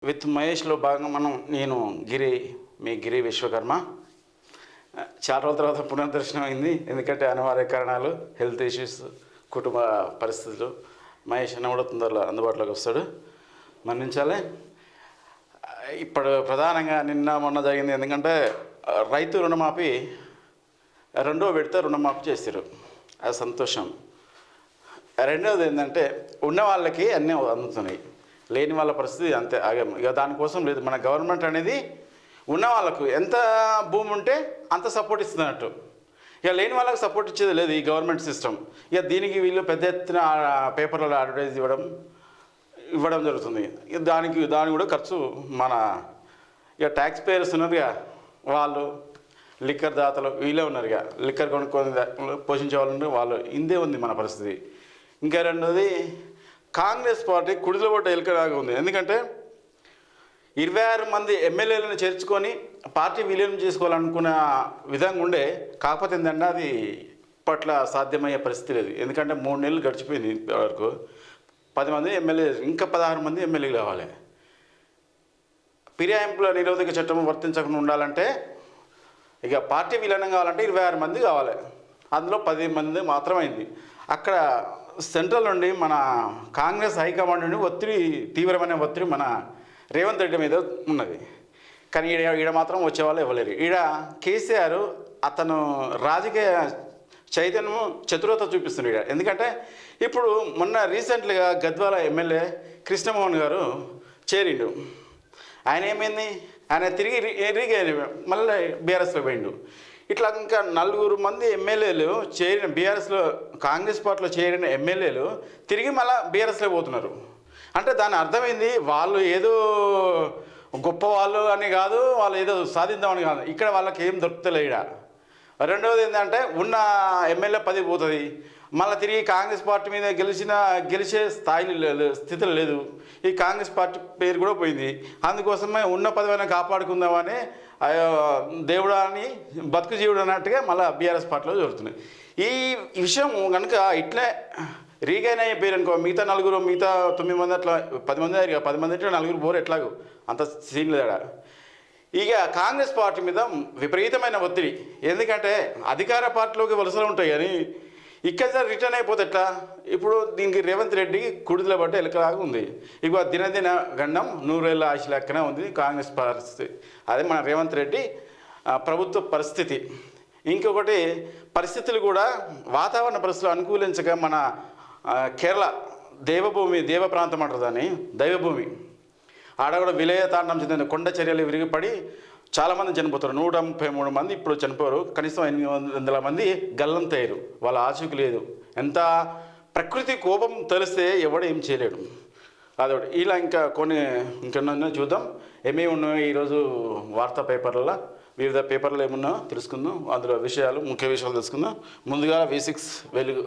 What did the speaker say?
With మహేష్లో భాగంగా నేను మీ గిరి విశ్వకర్మ చాలా రోజుల తర్వాత పునర్దర్శనం అయింది. ఎందుకంటే అనివార్య కారణాలు, హెల్త్ ఇష్యూస్, కుటుంబ పరిస్థితులు. మహేష్ అన్న కూడా తొందరలో అందుబాటులోకి వస్తాడు, మన్నించాలి. ఇప్పుడు ప్రధానంగా నిన్న మొన్న జరిగింది ఎందుకంటే రైతు రుణమాఫీ రెండో విడత రుణమాఫీ చేశారు, అది సంతోషం. రెండవది ఏంటంటే ఉన్న వాళ్ళకి అన్నీ అందుతున్నాయి, లేని వాళ్ళ పరిస్థితి అంతే ఆగం. ఇక దానికోసం లేదు, మన గవర్నమెంట్ అనేది ఉన్న వాళ్ళకు ఎంత భూమి ఉంటే అంత సపోర్ట్ ఇస్తున్నట్టు. ఇక లేని వాళ్ళకి సపోర్ట్ ఇచ్చేది లేదు ఈ గవర్నమెంట్ సిస్టమ్. ఇక దీనికి వీళ్ళు పెద్ద ఎత్తున పేపర్లలో అడ్వర్టైజ్ ఇవ్వడం జరుగుతుంది. దానికి కూడా ఖర్చు మన ఇక ట్యాక్స్ పేయర్స్ ఉన్నారుగా, వాళ్ళు లిక్కర్ దాతలు వీళ్ళే ఉన్నారుగా, లిక్కర్ కొనుక్కొని పోషించే వాళ్ళు ఇందే ఉంది మన పరిస్థితి. ఇంకా రెండోది, కాంగ్రెస్ పార్టీ కుడిలో పడ్డ ఎలుకలాగా ఉంది. ఎందుకంటే 26 మంది ఎమ్మెల్యేలను చేర్చుకొని పార్టీ విలీనం చేసుకోవాలనుకున్న విధంగా ఉండే. కాకపోతే ఏంటంటే అది ఇప్పట్లో సాధ్యమయ్యే పరిస్థితి లేదు. ఎందుకంటే 3 నెలలు గడిచిపోయింది వరకు. 10 మంది ఎమ్మెల్యే, ఇంకా 16 మంది ఎమ్మెల్యేలు కావాలి. ఫిర్యాయింపుల నిరోధక చట్టం వర్తించకుండా ఉండాలంటే, ఇక పార్టీ విలీనం కావాలంటే 26 మంది కావాలి. అందులో 10 మంది మాత్రమైంది. అక్కడ సెంట్రల్ నుండి మన కాంగ్రెస్ హైకమాండ్ నుండి తీవ్రమైన ఒత్తిడి మన రేవంత్ రెడ్డి మీద ఉన్నది. కానీ ఈడ మాత్రం వచ్చేవాళ్ళు ఇవ్వలేరు. ఈడ కేసీఆర్ అతను రాజకీయ చైతన్యం చతురత చూపిస్తున్నాడు ఈడ. ఎందుకంటే ఇప్పుడు మొన్న రీసెంట్గా గద్వాల ఎమ్మెల్యే కృష్ణమోహన్ గారు చేరిండు. ఆయన ఏమైంది, ఆయన తిరిగి మళ్ళీ బీఆర్ఎస్లో పోయిండు. ఇట్లా ఇంకా 4 మంది ఎమ్మెల్యేలు చేరిన బీఆర్ఎస్లో, కాంగ్రెస్ పార్టీలో చేరిన ఎమ్మెల్యేలు తిరిగి మళ్ళీ బీఆర్ఎస్లో పోతున్నారు. అంటే దాని అర్థమైంది, వాళ్ళు ఏదో గొప్ప వాళ్ళు అని కాదు, వాళ్ళు ఏదో సాధిద్దామని కాదు, ఇక్కడ వాళ్ళకి ఏం దొరుకుతలే ఈడ. రెండవది ఏంటంటే ఉన్న ఎమ్మెల్యే 10 పోతుంది, మళ్ళీ తిరిగి కాంగ్రెస్ పార్టీ మీద గెలిచే స్థితిలో లేదు. ఈ కాంగ్రెస్ పార్టీ పేరు కూడా పోయింది. అందుకోసమే ఉన్న పదవిని కాపాడుకుందామని దేవుడా అని బతుకు జీవుడు అన్నట్టుగా మళ్ళీ బీఆర్ఎస్ పార్టీలో జరుగుతున్నాయి. ఈ విషయం కనుక ఇట్లే రీగైన్ అయ్యే పేరు అనుకో, మిగతా 9 మంది అట్లా 10 మంది అయ్యారు. 10 మంది అంటే 4 పోరు ఎట్లాగో, అంత సీన్ లేదా. ఇక కాంగ్రెస్ పార్టీ మీద విపరీతమైన ఒత్తిడి. ఎందుకంటే అధికార పార్టీలోకి వలసలు ఉంటాయి కానీ ఇక్కడ రిటర్న్ అయిపోతే ఎట్లా. ఇప్పుడు దీనికి రేవంత్ రెడ్డి కుడిలో పట్టే ఎలకలాగా ఉంది. ఇక దినదిన గండం 100 ఏళ్ళ ఆశ లెక్కనే ఉంది కాంగ్రెస్ పరిస్థితి. అదే మన రేవంత్ రెడ్డి ప్రభుత్వ పరిస్థితి. ఇంకొకటి, పరిస్థితులు కూడా వాతావరణ పరిస్థితులు అనుకూలించక మన కేరళ దేవ ప్రాంతం అంటారు దాన్ని, దైవభూమి, ఆడ కూడా విలయ తాండం చెందిన కొండ చర్యలు విరిగిపడి చాలామంది చనిపోతారు. 133 మంది ఇప్పుడు చనిపోయారు. కనీసం 800 మంది గల్లంతయ్యారు, వాళ్ళ ఆచూకు లేదు. ఎంత ప్రకృతి కోపం తెలిస్తే ఎవడు ఏం చేయలేడు. అదొకటి. ఇలా ఇంకా ఇంకెన్నో చూద్దాం. ఏమేమి ఉన్నాయో ఈరోజు వార్తా పేపర్లలో, వివిధ పేపర్లు ఏమున్నాయో తెలుసుకుందాం. అందులో ముఖ్య విషయాలు తెలుసుకుందాం. ముందుగా V6 వెలుగు.